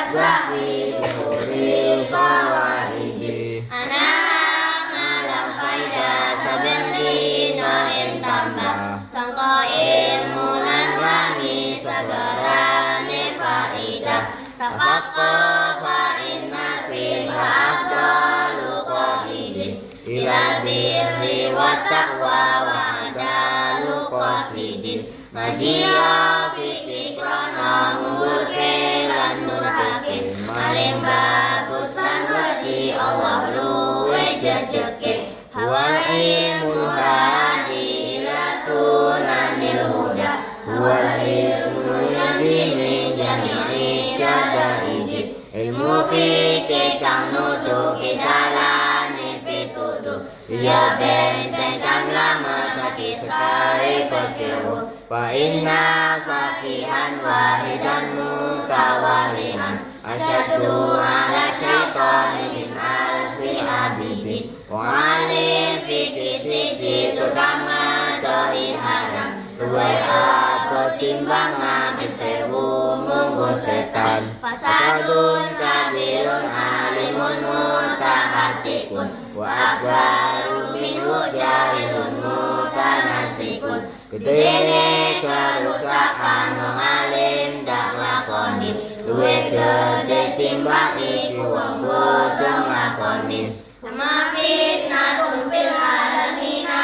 asbahi duril fawaidi anak alam faidah saben dina ing tambah sangka ilmu lan wani segerane faidah tafaqqa fa inna fil afdalu qaidin ilal birri wa taqwa wa adalu qasidin majia fikri krana ngumpulke lan nurake maring bagus lan wedi Allah luwe jejeke hawal ilmu hadi ila sunanil huda huwal ilmu yadi min jami'i syadaidin ilmu fikih kang nutuki dalane pituduh ya benteng kang lamat bagi sekali berkewuh fa inna faqihan wahidan mutawalihan asyadu ala syaitani min alfi abidin wa alim fikih siji terutama doi haram luwe aku timbang nabi sewu munggu setan fasadun kabirun alimun mutahatikun wa akbaru minhu jahilun mutanasikun gedene kerusakan mengalim dak lakoni luwe gede timbang iku wong bodong lakoni sama fitnatun fil alamina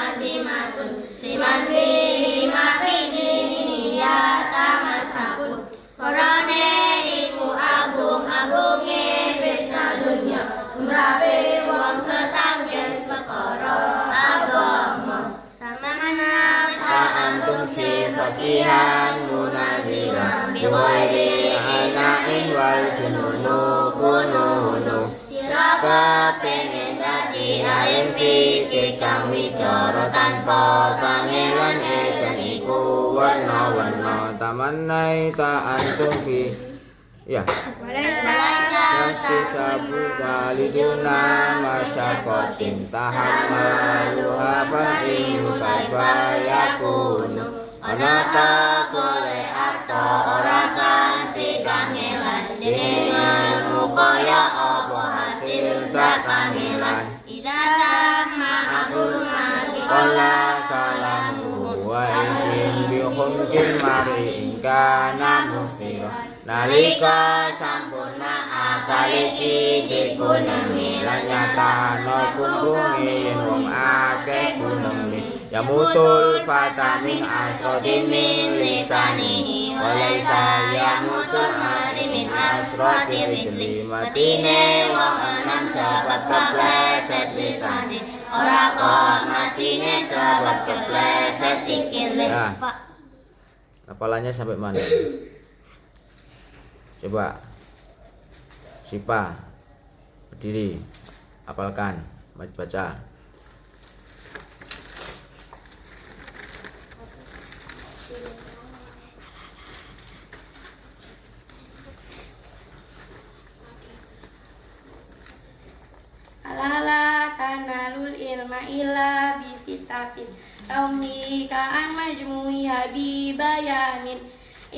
azimatun liman bihi maqidin ya tamasakun korone iku agung-agunge fitnah dunya umrabe wong ketanggen perkara agama samana antum fi faqihan munadiran biwairi anain wal jununu fununu sira pengen dadi alim fikih kang wicara tanpa kangelan edan iku warna-warna tamannai ta antum fi ya Nasi sabu daliduna masyakotin tahammaluha fa'inu kaifayakunu anata kole atau ora kanti kangelan dengan mukaya apa hasil tak kangelan idata ma'abul ma'ikola kalamu wa izin bihumkin mari ingkana musirah nalika sampurna akaliki dikunengi lan nyata nopun bumi wong akeh kunengi ya mutul fatamin asrodin min lisanihi walaisa ya mutul mati min asrodin rizli matine wong enam sebab kepleset lisani ora kok matine sebab kepleset sikile Pak hafalannya sampai mana? Coba Sipa berdiri hafalkan baca alala tanalul ilma illa bisitatin taumi kaan majmui habibayanin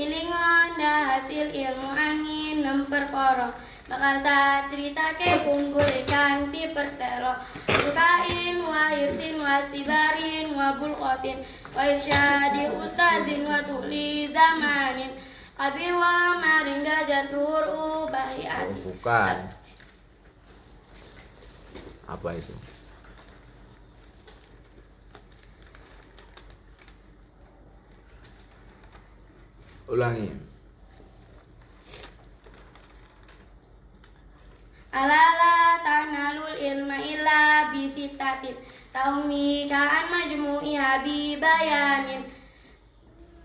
ilingon dah hasil ilmu angin nemperkoro bakal tak cerita ke kumpul kanti pertelo bukain wa irsin wa sibarin wa bulqatin wa irsyadi ustazin wa tuli zamanin abi wa maring dajatur ubahi ati bukan apa itu ulangi alala tanalul ilma illa bisitatin taumi kaan majmu'i habibayanin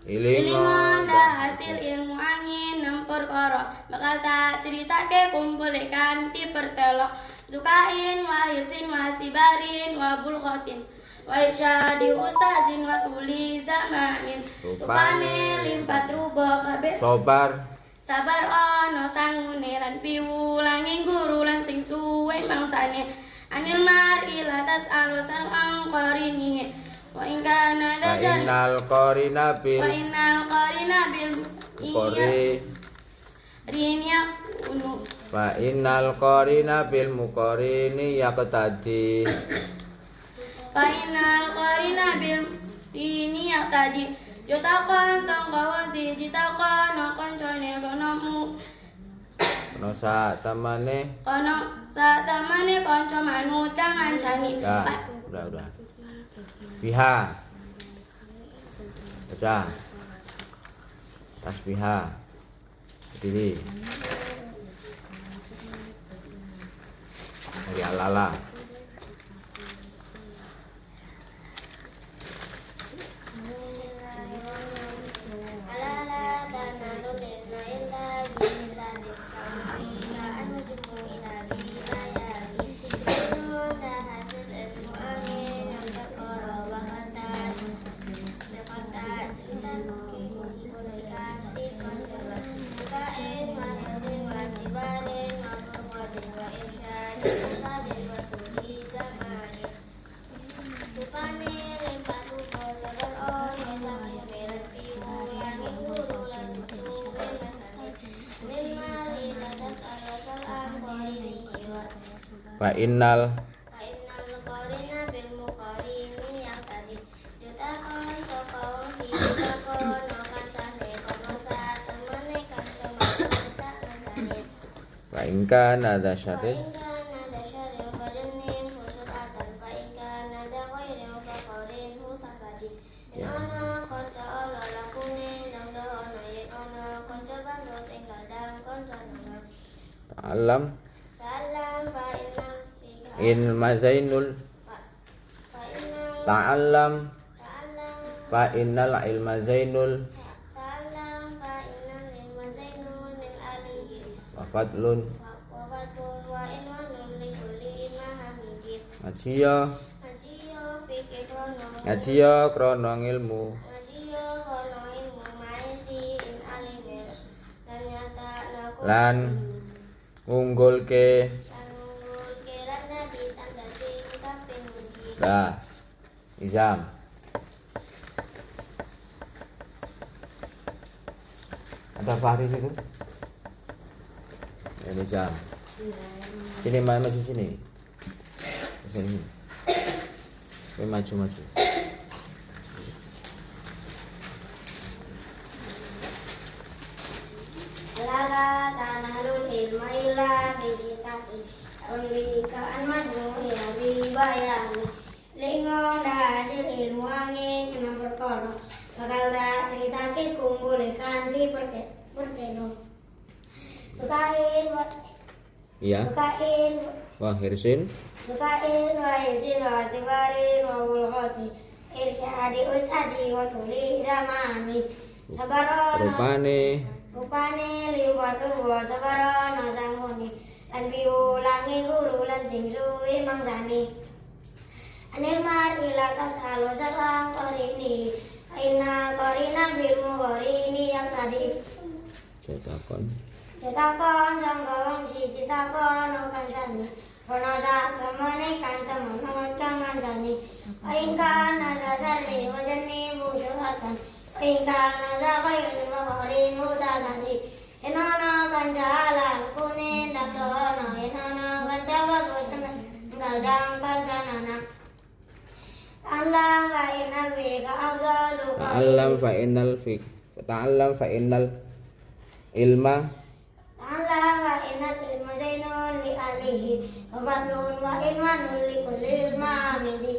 ilingon dah hasil ilmu angin nempur koro bakal tak cerita ke kumpul kanti pertelo sukain wa hirsin wa sibarin wa bulkhotin wa irsyadi ustazin wa tuli zamanin rupane limpat rubo kabeh sabar ono sangune lan piwulanging guru lan sing suwe mangsane anil mari latas alusan angqarini wa in kana dajan innal qarina bil qori rinya Fa innal qarina bil muqarini yaqtadi. Fainal qarina bil dini yang tadi jotakan tangkawan di jitakan koncone konomu Kono sak tamane. kono saat tamane konco manut kang ngancani. Ya, udah. Biha. Baca. Tasbiha. Berdiri. Dari alala. Fa innal qarina bil muqarini yang tadi jotakan sapa wong si jotakon kancane kono saat temene kanca manut kang ngancani. fa in kana ada syarri ta'allam ilma zainul ta'allam fa innal ilma zainul wa fadlun ngajiya krana ilmu lan ngunggulke dah izam ada Fahri situ ya izam sini maju sini maju lala tanarul ilma illa bisitati Ambika anmadu ya bibayani Lingon hasil ilmu angin yang berkono bakal dah ceritakin kumpul kanti perteno bukain iya wah hirsin bukain wa izin wa tibarin wa bulghati irsyadi ustadi wa tuli zamani rupane liwatu wa sabarono sanguni lan biulangi guru lan sing suwi mangsani anil mar'i latas alo salang korini aina korina bilmu korini yang tadi cetakon sangkawang si cetakon kancani rono sak temene kanca menut kang ngancani aingkan ada sari wajani musyuratan aingkan ada khairul korin hutadani enono kanca halal kunin daksono enono kanca bagus ngadang kanca nana ta'allam fa innal fika afdalu ta'allam fa innal ilma zainun li alihi wa fadlun wa ilmanun li kulli ilmamidi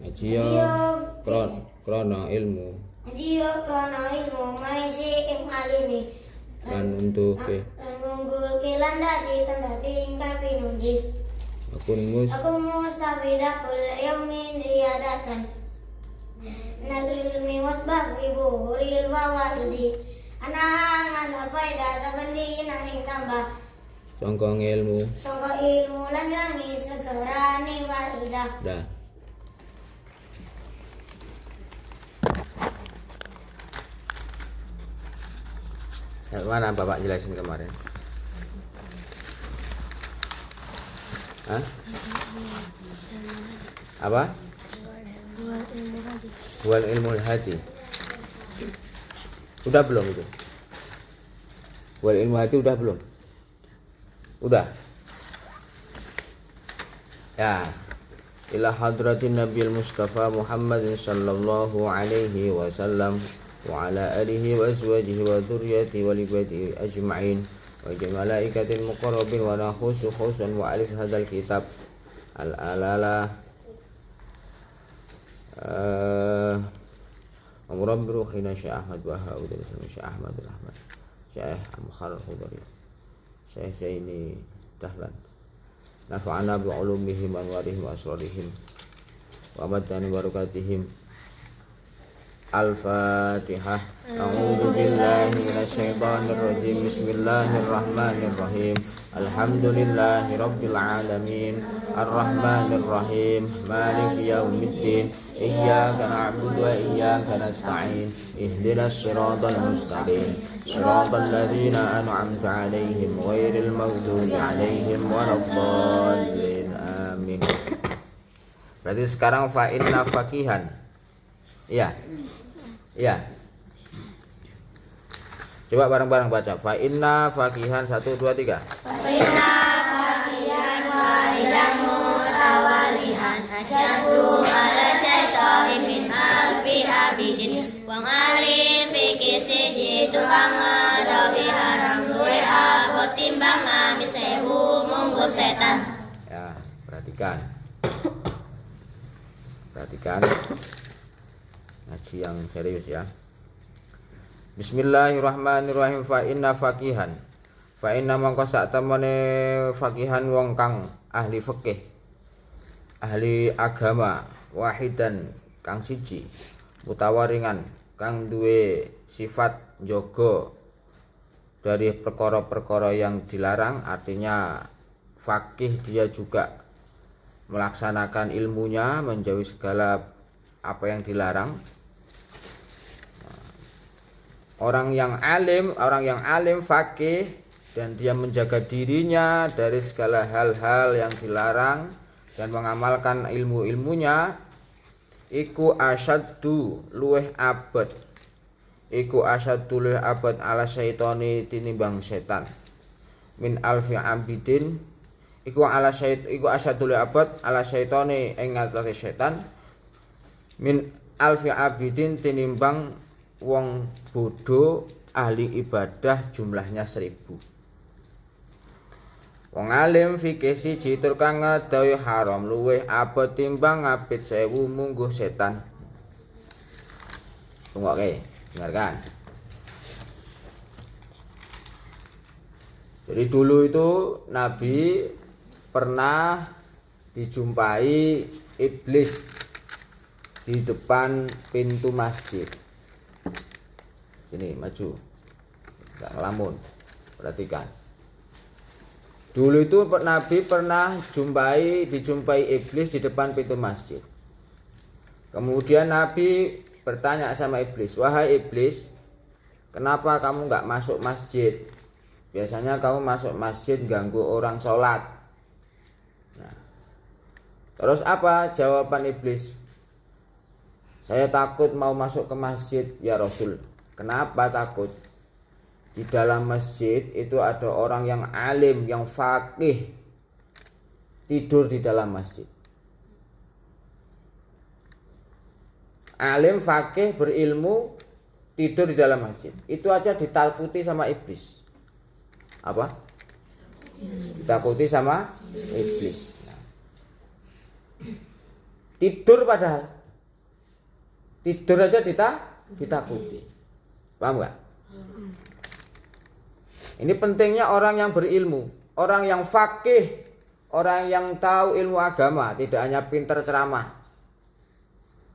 ajiyo krono ilmu maisi im alimi lan untuk lan ngunggul kilan dadi tanda tingkal pinunji aku mustabida kulla yaumin ziyadatan nal ilmi wasbah wiburil wawaidi anahan ala faida sabandi nahing tambah sangka ilmu lan langi segerani waidah dah mana Bapak jelasin kemarin? Hah? Apa? Wal ilmu hati. Sudah belum itu? Wal ilmu hati udah belum? Udah. Ya. Ila hadratin Nabiul Mustafa Muhammadin sallallahu alaihi wasallam wa ala alihi wa azwajihi wa dzurriyyatihi wa ibadihi ajma'in wa jami'il malaikatil muqarrabin wa nakhusu khususan wa alif hadzal kitab al-alala Amram biruhina Syekh Ahmad Bahaudin Syekh Ahmad Rahman Syekh Amkhar Khudari Syekh Zaini Dahlan nafa'ana bi'ulumihim anwarihim wa asrarihim wa maddani barakatihim. Al-Fatihah. A'udzu billahi minasyaitonir rajim. Bismillahirrahmanirrahim. Alhamdulillahi rabbil alamin. Arrahmanir rahim. Maliki yaumiddin. Iyyaka na'budu wa iyyaka nasta'in. Ihdinas siratal mustaqim. Siratal ladzina an'amta 'alaihim ghairil maghdubi 'alaihim waladdallin. Amin. Berarti sekarang fa inna faqihan. Iya. Iya. Coba bareng-bareng baca. Fa inna faqihan 1 2 3. Fa inna faqihan wa idan mutawalihan asyadu ala syaitani min alfi abidin wa ngalih fikir siji tukang ngadawi haram luwe abot timbang amis sewu munggu setan. Ya, perhatikan. Ngaji yang serius ya. Bismillahirrahmanirrahim. Fa inna faqihan. Fa inna mangko sak temene faqihan wong kang ahli fikih. Ahli agama wahidan kang siji. Mutawaringan kang duwe sifat njaga dari perkara-perkara yang dilarang, artinya faqih dia juga melaksanakan ilmunya, menjauhi segala apa yang dilarang. Orang yang alim faqih dan dia menjaga dirinya dari segala hal-hal yang dilarang dan mengamalkan ilmu-ilmunya, iku asyaddu luweh abad. Iku asyaddu luweh abad ala syaitani tinimbang setan. Min alfi abidin iku asyaddu luweh abad ala syaitani ing ngatasi setan. Min alfi abidin tinimbang wong bodoh ahli ibadah jumlahnya 1000. Wong alim fikih siji tur kang ngadawi haram luwih abot timbang ngapit 1000 mungguh setan. Oke, dengarkan. Jadi dulu itu Nabi pernah dijumpai iblis di depan pintu masjid. Sini maju, nggak ngelamun. Perhatikan. Dulu itu Nabi pernah dijumpai iblis di depan pintu masjid. Kemudian Nabi bertanya sama iblis, wahai iblis, kenapa kamu nggak masuk masjid? Biasanya kamu masuk masjid ganggu orang sholat. Nah, terus apa jawaban iblis? Saya takut mau masuk ke masjid ya Rasul. Kenapa takut? Di dalam masjid itu ada orang yang alim, yang faqih, tidur di dalam masjid. Alim, faqih, berilmu, tidur di dalam masjid. Itu aja ditakuti sama iblis. Apa? Ditakuti sama iblis. Nah. Tidur padahal. Tidur aja ditakuti. Paham gak? Ini pentingnya orang yang berilmu, orang yang faqih, orang yang tahu ilmu agama, tidak hanya pinter ceramah.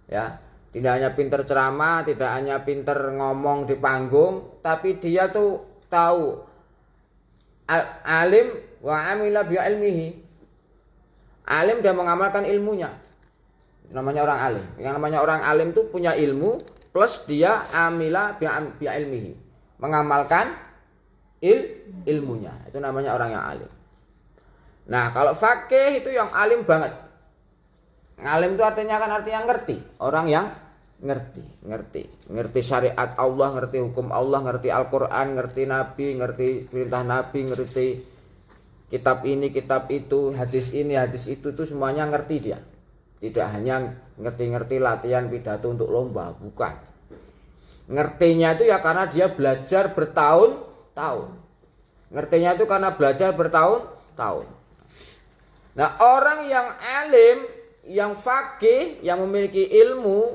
Ya, tidak hanya pinter ceramah, tidak hanya pinter ngomong di panggung, tapi dia tuh tahu alim wa amila bi ilmihi. Alim dan mengamalkan ilmunya. Namanya orang alim. Yang namanya orang alim tuh punya ilmu plus dia amila bi ilmihi. Mengamalkan ilmunya. Itu namanya orang yang alim. Nah, kalau faqih itu yang alim banget. Alim itu artinya ngerti. Orang yang ngerti syariat Allah, ngerti hukum Allah, ngerti Al-Qur'an, ngerti Nabi, ngerti perintah Nabi, ngerti kitab ini, kitab itu, hadis ini, hadis itu semuanya ngerti dia. Tidak hanya ngerti latihan pidato untuk lomba, bukan. Ngertinya itu ya karena dia belajar bertahun-tahun. Ngertinya itu karena belajar bertahun-tahun. Nah, orang yang alim, yang faqih, yang memiliki ilmu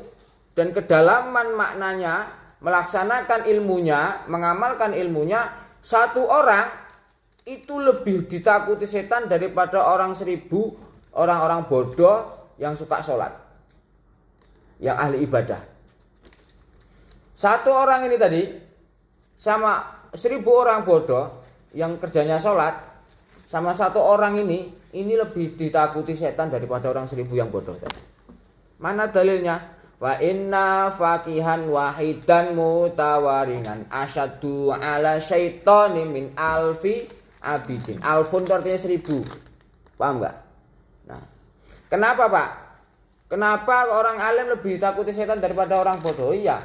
dan kedalaman maknanya, melaksanakan ilmunya, mengamalkan ilmunya, satu orang itu lebih ditakuti setan daripada orang 1000 orang-orang bodoh yang suka sholat, yang ahli ibadah. Satu orang ini tadi sama 1000 orang bodoh yang kerjanya sholat, sama satu orang ini lebih ditakuti setan daripada orang 1000 yang bodoh tadi. Mana dalilnya? Wa inna faqihan wahidan mutawaringan asyaddu ala syaitani min alfi abidin. Alfun itu artinya 1000. Paham enggak? Nah, kenapa Pak? Kenapa orang alim lebih ditakuti setan daripada orang bodoh? Iya.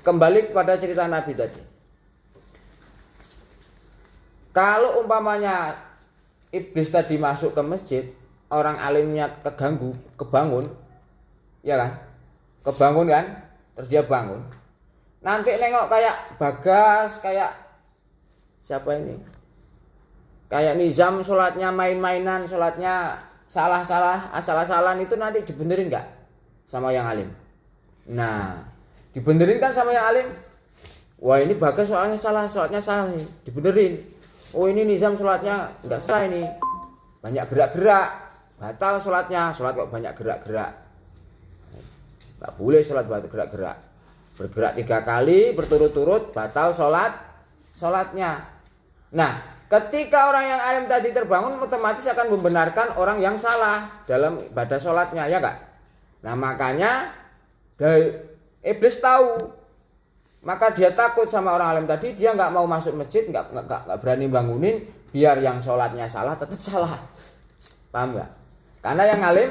Kembali kepada cerita Nabi tadi. Kalau umpamanya iblis tadi masuk ke masjid, orang alimnya keganggu, kebangun, ya kan? Kebangun kan? Terus dia bangun. Nanti nengok kayak Bagas, kayak siapa ini? Kayak Nizam sholatnya main-mainan, sholatnya salah-salah, asal-asalan, itu nanti dibenerin nggak sama yang alim? Nah, dibenerin kan sama yang alim? Wah, ini Bagas sholatnya salah nih, dibenerin. Oh, ini Nizam sholatnya nggak sah ini, banyak gerak-gerak, batal sholatnya. Sholat kok banyak gerak-gerak, nggak boleh sholat banyak gerak-gerak. Bergerak 3 kali berturut-turut batal sholatnya. Nah, ketika orang yang alim tadi terbangun, otomatis akan membenarkan orang yang salah dalam ibadah sholatnya, ya nggak? Nah, makanya iblis tahu. Maka dia takut sama orang alim tadi, dia nggak mau masuk masjid, nggak berani bangunin, biar yang sholatnya salah tetap salah. Paham nggak? Karena yang alim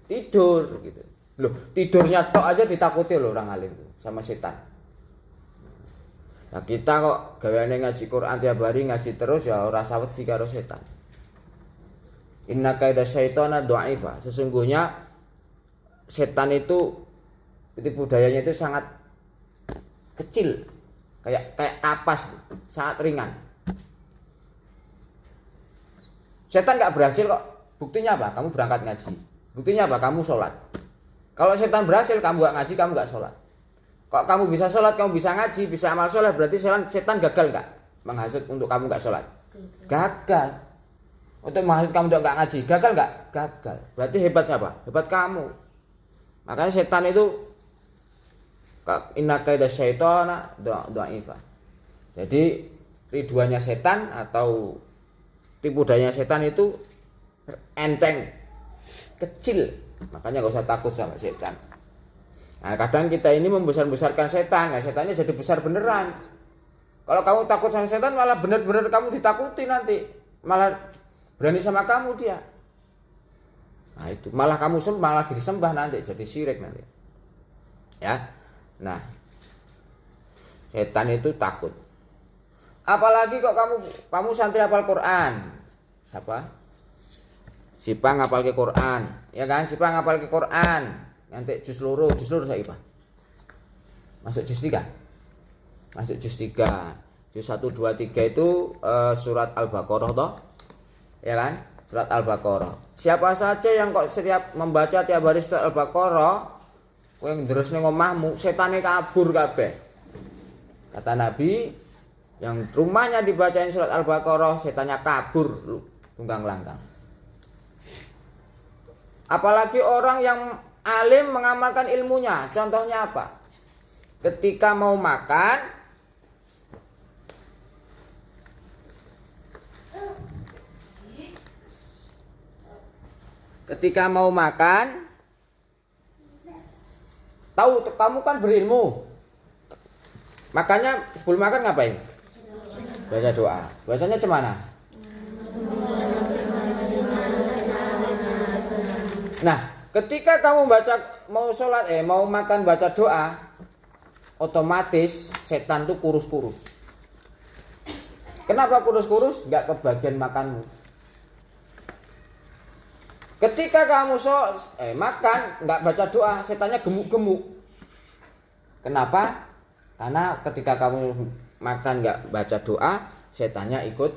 tidur gitu. Loh, tidurnya tok aja ditakuti loh orang alim sama setan. Nah, kita kok gaweane ngaji Quran tiap hari, ngaji terus, ya ora wedi karo setan. Inna kaida syaitana dha'ifa. Sesungguhnya setan itu tipu dayanya itu sangat kecil, kayak kapas, sangat ringan. Setan nggak berhasil kok. Buktinya apa? Kamu berangkat ngaji. Buktinya apa? Kamu sholat. Kalau setan berhasil, kamu nggak ngaji, kamu nggak sholat. Kok kamu bisa sholat, kamu bisa ngaji, bisa amal sholat, berarti setan gagal nggak menghasut untuk kamu nggak sholat? Gagal. Untuk menghasut kamu untuk nggak ngaji, gagal nggak? Gagal. Berarti hebat apa? Hebat kamu. Makanya setan itu inna kaida syaitana dha'ifa. Jadi ridwannya setan atau tipu dayanya setan itu enteng, kecil. Makanya gak usah takut sama setan. Nah, kadang kita ini membesar-besarkan setan, nah setannya jadi besar beneran. Kalau kamu takut sama setan, malah bener-bener kamu ditakuti nanti, malah berani sama kamu dia. Nah itu, malah kamu malah disembah nanti, jadi syirik nanti. Ya. Nah, setan itu takut. Apalagi kok kamu santri hafal Quran. Siapa? Sipang hafal ke Quran, ya kan? Sipang hafal ke Quran. Nanti juz loro saya Pak. Masuk juz 3. Masuk juz 3. Juz 1 2 3 itu surat Al-Baqarah toh. Ya kan? Surat Al-Baqarah. Siapa saja yang kok setiap membaca tiap hari surat Al-Baqarah, kowe ndres ning omahmu, setane kabur kabeh. Kata Nabi, yang rumahnya dibacain surat Al-Baqarah, setannya kabur tunggang langgang. Apalagi orang yang alim mengamalkan ilmunya. Contohnya apa? Ketika mau makan, tahu kamu kan berilmu, makanya sebelum makan ngapain? Baca doa. Bahasanya cemana? Nah, ketika kamu mau sholat mau makan baca doa, otomatis setan tuh kurus-kurus. Kenapa kurus-kurus? Nggak kebagian makanmu. Ketika kamu makan nggak baca doa, setannya gemuk-gemuk. Kenapa? Karena ketika kamu makan nggak baca doa, setannya ikut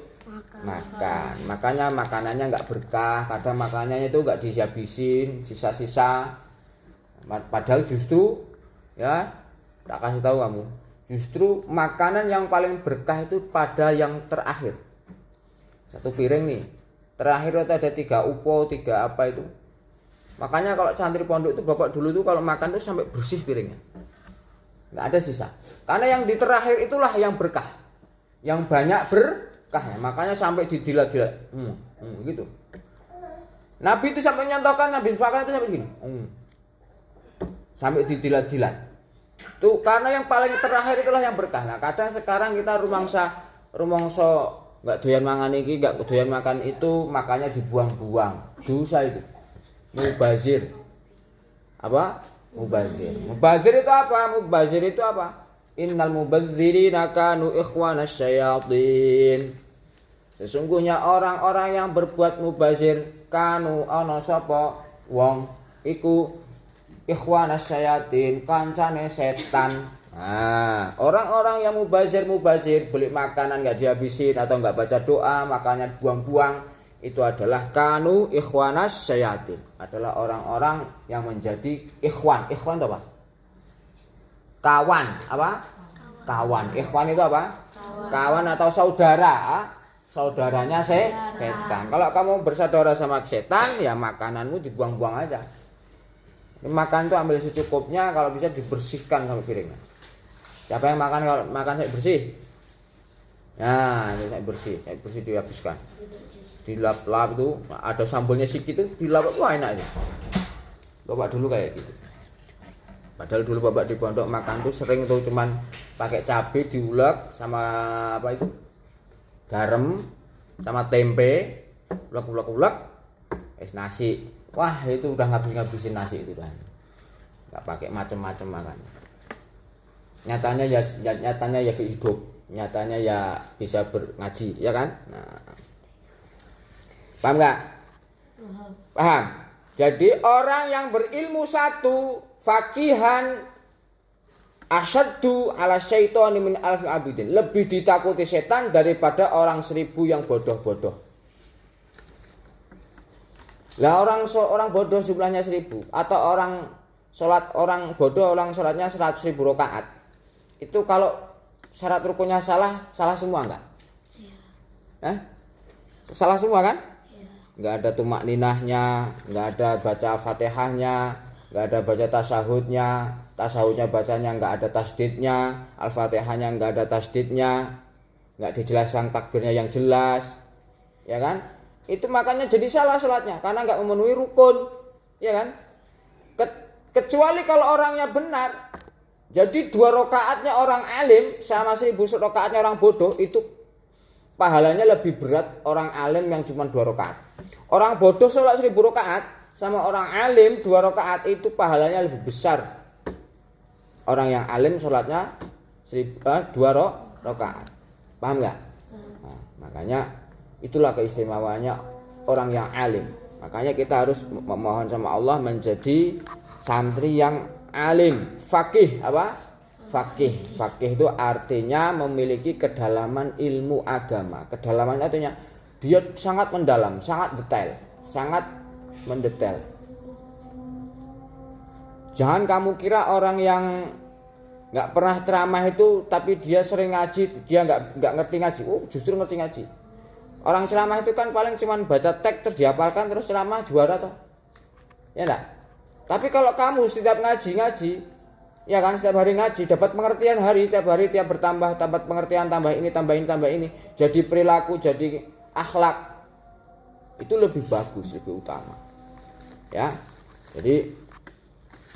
makan. Makanya makanannya nggak berkah. Kadang makanannya itu nggak dihabisin, sisa-sisa. Padahal justru ya tak kasih tahu kamu, justru makanan yang paling berkah itu pada yang terakhir. Satu piring nih, terakhir itu ada 3 upo, 3 apa itu. Makanya kalau santri pondok itu bapak dulu tuh kalau makan tuh sampai bersih piringnya, nggak ada sisa. Karena yang di terakhir itulah yang berkah, yang banyak berkah. Makanya sampai didilat-dilat, gitu. Nabi itu sampai nyontohkan habis makan itu sampai gini, sampai didilat-dilat. Tuh karena yang paling terakhir itulah yang berkah. Nah, kadang sekarang kita rumangsa nggak doyan mangan iki, nggak doyan makan itu, makanya dibuang-buang. Dosa itu. Mubazir. Apa? Mubazir. Mubazir itu apa? Mubazir itu apa? Innal mubadzirina kanu ikhwanas syayatin. Sesungguhnya orang-orang yang berbuat mubazir kanu ana sapa wong iku ikhwanas syayatin, kancane setan. Nah, orang-orang yang mubazir beli makanan nggak dihabisin atau nggak baca doa, makanya buang-buang, itu adalah kanu ikhwanas syayatin, adalah orang-orang yang menjadi ikhwan. Ikhwan itu apa? Kawan. Apa? Kawan. Ikhwan itu apa? Kawan atau saudara. Saudaranya setan. Kalau kamu bersaudara sama setan, ya makananmu dibuang-buang aja. Makan itu ambil secukupnya, kalau bisa dibersihkan sama piringnya. Siapa yang makan kalau makan saya bersih? Nah, ini saya bersih dihabiskan. Dilap-lap itu, ada sambalnya sedikit itu dilap, wah enak itu. Bapak dulu kayak gitu. Padahal dulu bapak di pondok makan tuh sering tuh cuman pakai cabai diulek sama apa itu? Garam sama tempe, ulek-ulek, nasi. Wah itu udah ngabisin nasi itu kan, nggak pakai macam-macam makan. Nyatanya ya hidup, nyatanya ya bisa ngaji, ya kan? Nah, paham nggak? Paham. Jadi orang yang berilmu satu, fakihan asyaddu ala syaitani min alfi abidin, lebih ditakuti setan daripada orang 1000 yang bodoh-bodoh. Lah orang bodoh jumlahnya 1000 atau orang bodoh sholatnya 100.000 rakaat. Itu kalau syarat rukunnya salah semua enggak? Iya. Salah semua kan? Iya. Enggak ada tumak ninahnya, enggak ada baca Fatihahnya, enggak ada baca tasahudnya bacanya enggak ada tasdidnya, Al-Fatihahnya enggak ada tasdidnya, enggak dijelaskan takbirnya yang jelas. Ya kan? Itu makanya jadi salah sholatnya karena nggak memenuhi rukun, ya kan? Kecuali kalau orangnya benar. Jadi 2 rakaatnya orang alim sama 1000 rakaatnya orang bodoh, itu pahalanya lebih berat orang alim yang cuma 2 rakaat. Orang bodoh sholat 1000 rakaat sama orang alim 2 rakaat, itu pahalanya lebih besar. Orang yang alim sholatnya 2 rakaat. Paham nggak? Nah, makanya itulah keistimewaannya orang yang alim. Makanya kita harus memohon sama Allah menjadi santri yang alim, faqih. Apa? Faqih. Faqih itu artinya memiliki kedalaman ilmu agama. Kedalaman artinya dia sangat mendalam, sangat detail, sangat mendetail. Jangan kamu kira orang yang nggak pernah ceramah itu tapi dia sering ngaji, dia nggak ngerti ngaji. Justru ngerti ngaji. Orang ceramah itu kan paling cuman baca teks terus dihafalkan terus ceramah juara toh. Ya enggak? Tapi kalau kamu setiap ngaji, ya kan, setiap hari ngaji, dapat pengertian tiap hari tiap bertambah, dapat pengertian tambah ini, jadi perilaku, jadi akhlak. Itu lebih bagus, lebih utama. Ya. Jadi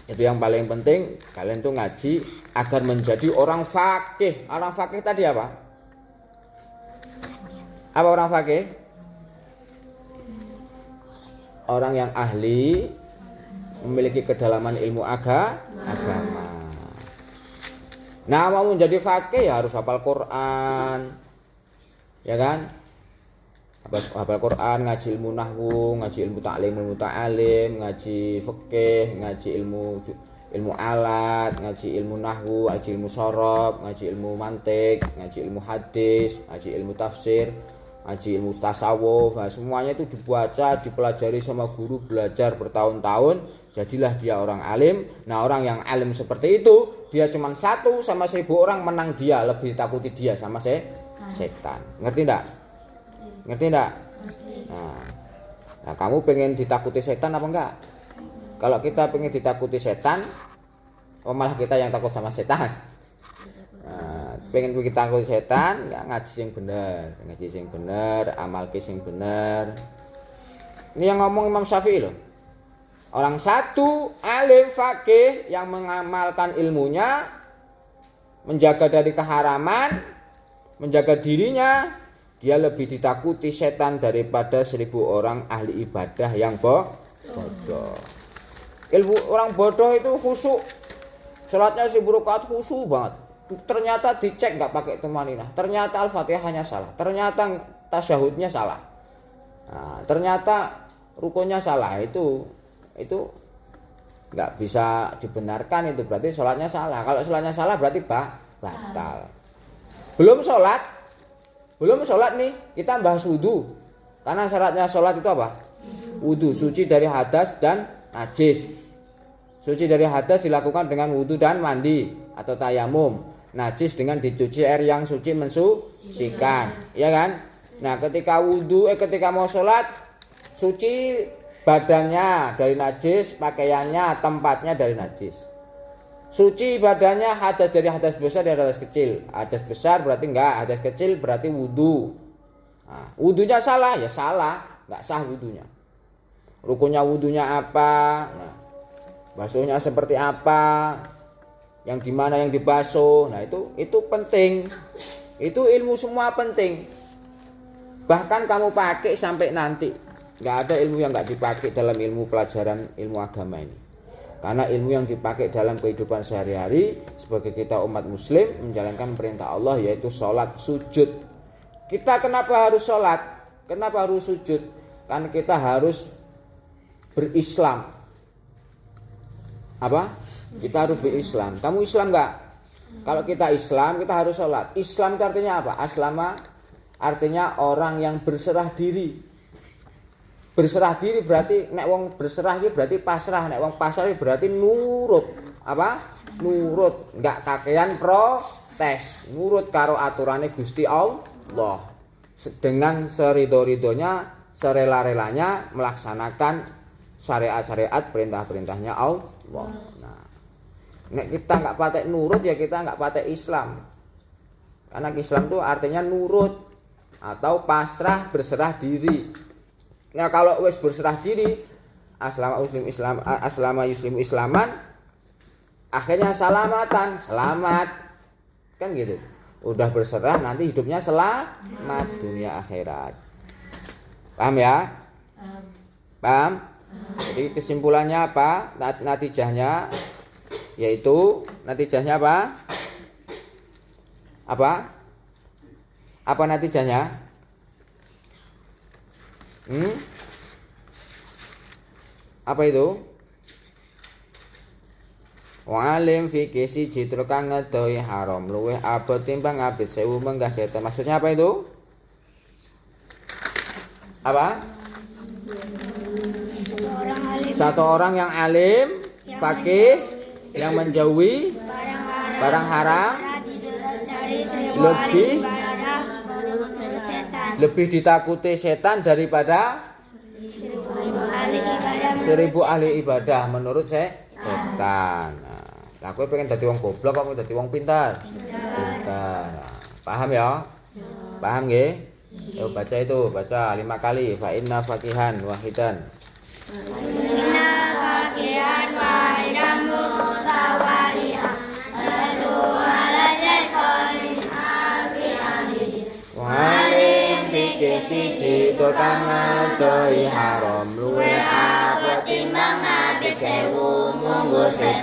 itu yang paling penting, kalian tuh ngaji agar menjadi orang faqih. Orang faqih tadi apa? Apa orang faqih? Orang yang ahli memiliki kedalaman ilmu agama. Nah, mau menjadi faqih ya harus hafal Quran. Ya kan? Hafal Quran, ngaji ilmu nahwu, ngaji ilmu ta'lim, ilmu ta'alim, ngaji fikih, ngaji ilmu alat, ngaji ilmu nahwu, ngaji ilmu sorof, ngaji ilmu mantik, ngaji ilmu hadis, ngaji ilmu tafsir, ngaji ilmu tasawuf. Nah, semuanya itu dibaca, dipelajari sama guru, belajar bertahun-tahun, jadilah dia orang alim. Nah, orang yang alim seperti itu, dia cuma 1 sama 1000 orang menang dia, lebih takuti dia sama setan. Ngerti enggak? Ngerti enggak? Nah, kamu pengen ditakuti setan apa enggak? Kalau kita pengen ditakuti setan, malah kita yang takut sama setan. Nah, pengen kita takut setan, ya ngaji yang bener, amal yang bener. Ini yang ngomong Imam Syafi'i loh. Orang satu alim faqih yang mengamalkan ilmunya, menjaga dari keharaman, menjaga dirinya, dia lebih ditakuti setan daripada 1000 orang ahli ibadah yang bodoh. Ilmu orang bodoh itu khusyuk, sholatnya 1000 rakaat khusyuk banget. Ternyata dicek nggak pakai tumaninah, ternyata al-fatihahnya salah, ternyata tasyahudnya salah, nah, ternyata rukunya salah. Itu nggak bisa dibenarkan, itu berarti sholatnya salah. Kalau sholatnya salah berarti batal. Belum sholat nih, kita bahas wudu. Karena syaratnya sholat itu apa? Wudu, suci dari hadas dan najis. Suci dari hadas dilakukan dengan wudu dan mandi atau tayamum. Najis dengan dicuci air yang suci mensucikan, ya kan? Nah, ketika mau sholat, suci badannya dari najis, pakaiannya, tempatnya dari najis. Suci badannya, hadas dari hadas besar dan hadas kecil. Hadas besar berarti enggak, hadas kecil berarti wudu. Nah, wudunya salah ya salah, enggak sah wudunya. Rukunnya wudunya apa? Nah, basuhnya seperti apa? Yang dimana yang dibasuh? Nah, itu penting. Itu ilmu semua penting. Bahkan kamu pakai sampai nanti, enggak ada ilmu yang enggak dipakai dalam ilmu pelajaran ilmu agama ini. Karena ilmu yang dipakai dalam kehidupan sehari-hari sebagai kita umat muslim menjalankan perintah Allah, yaitu sholat, sujud. Kita kenapa harus sholat? Kenapa harus sujud? Karena kita harus berislam. Apa? Kita harus berislam. Kamu Islam enggak? Kalau kita Islam, kita harus sholat. Islam itu artinya apa? Aslama artinya orang yang berserah diri. Berserah diri berarti nek wong berserah iki berarti pasrah, nek wong pasrah berarti nurut. Apa? Nurut, enggak kakean protes. Nurut karo aturane Gusti Allah. Dengan seridho-ridhonya, serela-relanya melaksanakan syariat-syariat, perintah-perintahnya Allah. Nah, nek kita enggak patek nurut ya kita enggak patek Islam. Karena Islam itu artinya nurut atau pasrah, berserah diri. Nah, kalau wis berserah diri, aslama yuslimu islaman, akhirnya salamatan, selamat. Kan gitu. Udah berserah nanti hidupnya selamat dunia akhirat. Paham ya? Paham? Jadi kesimpulannya apa? Natijahnya yaitu natijahnya apa? Apa natijahnya? Apa itu? Walim fikih siji kang ngedohi haram luwih abot timbang abid 1000 menggah setan. Maksudnya apa itu? Apa? Satu orang yang alim, fakih, yang menjauhi barang haram, lebih ditakuti setan daripada 1000 ahli ibadah menurut setan. Nah, kowe pengen dadi wong goblok kok dadi wong pintar? Pintar. Paham ya? Paham nggih? Yuk baca 5 kali. Fa inna faqihan wahidan. Inna faqihan wahidan mutawariha. Lalu ala syaitan min alfi. Walim fikih siji kang ngedohi haram luwih abot timbang abid 1000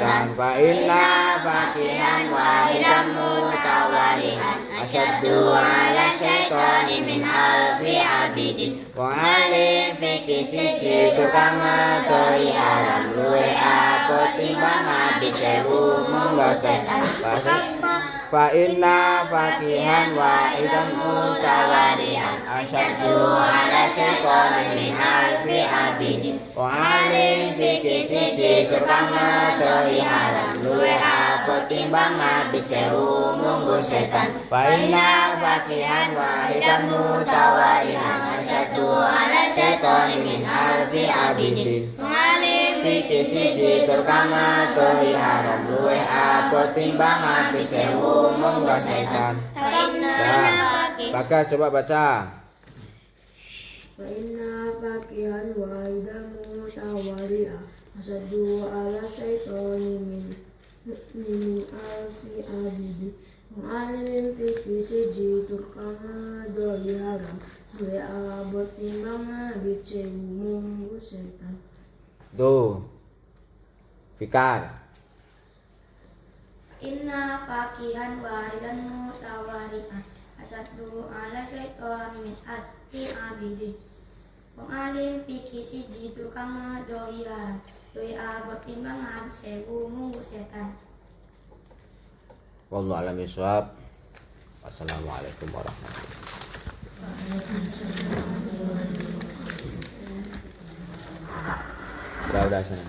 syaitan. Fa inna fakihan wahidan mutawarihan asyaddu ala syaitani min alfi abidin. Wong alim fikih siji tukang ngetoi haram luwe apa timbang abid sewu munggo setan. Fa inna fakihan wahidan mutawarihan asyaddu ala syaitani min alfi abidin. Wong alim fikih siji tukang ngetoi haram luwe apa timbang abid sewu munggo setan. Fa inna fakihan wahidan mutawarihan asyaddu ala syaitani min alfi abidin. Wong alim fikih siji tukang ngetoi haram luwe apa timbang abid sewu munggo setan. Bagas coba baca. Fa inna fakihan wahidan mutawarihan asyaddu ala syaitani min alfi abidin. Wong alim fikih siji tukang ngetoi haram luwe apa timbang abid sewu munggo setan. Tuh. Fikar. Inna fakihan wahidan mutawarihan asyaddu ala syaitani min alfi abidin. Wong alim fikih siji tukang ngetoi haram luwe apa timbang abid sewu munggo setan. Wallahu a'lam bishawab. Wassalamualaikum warahmatullahi wabarakatuh. Udah sana.